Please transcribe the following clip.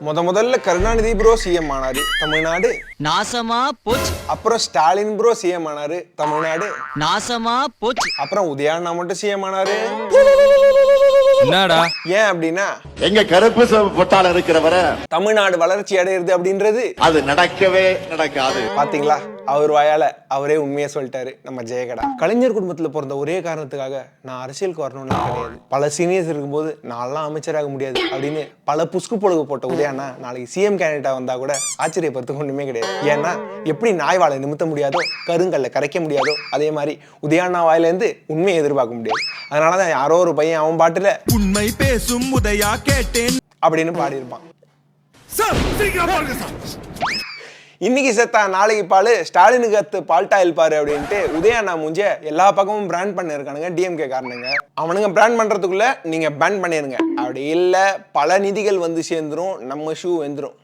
முதல்ல Karunanidhi bro CM ஆனாரு தமிழ்நாடு, நாசமா போச்சு. அப்புறம் ஸ்டாலின் ப்ரோ சிஎம் ஆனாரு தமிழ்நாடு, நாசமா போச்சு. அப்புறம் உதயாண்ணா மட்டும் சிஎம் ஆனாரு. என்னடா ஏன் அப்படின்னா எங்க கருப்பு பொட்டால இருக்கிறவர தமிழ்நாடு வளர்ச்சி அடையிறது அப்படின்றது அது நடக்கவே நடக்காது. பாத்தீங்களா, அவர் வாயால அவரே உண்மையை சொல்லிட்டாரு நம்ம ஜெயகடா. கலைஞர் குடும்பத்துல பிறந்த ஒரே காரணத்துக்காக நான் அரசியலுக்கு வரணும்னு கிடையாது. பல சீனியர்ஸ் இருக்கும்போது நான்லாம் அமைச்சராக முடியாது அப்படின்னு பல புஸ்கு பொழுகு போட்ட உதயாண்ணா நாளைக்கு சிஎம் கேண்டிடேட்டா வந்தா கூட ஆச்சரியப்படுறதுக்கு ஒண்ணுமே கிடையாது. ஏன்னா எப்படி நாய் வாழை நிமித்த முடியாதோ கருங்கல்ல கரைக்க முடியாதோ அதே மாதிரி உதயாண்ணா வாயில இருந்து உண்மையை எதிர்பார்க்க முடியாது. அதனாலதான் யாரோ ஒரு பையன் அவன் பாட்டுல உண்மை பேசும் உதயா கேட்டேன் அப்படின்னு பாடியிருப்பான். இன்னைக்கு செத்தா நாளைக்கு பால், ஸ்டாலினுக்கு அத்து பால்டாயில் பாரு அப்படின்ட்டு உதயாண்ணா மூஞ்ச எல்லா பக்கமும் பிராண்ட் பண்ணிருக்கானுங்க டிஎம்கே காரணங்க. அவனுங்க பிராண்ட் பண்றதுக்குள்ள நீங்க பேன் பண்ணிருங்க, அப்படி இல்ல பல நிதிகள் வந்து சேர்ந்துரும், நம்ம ஷூ வெந்துரும்.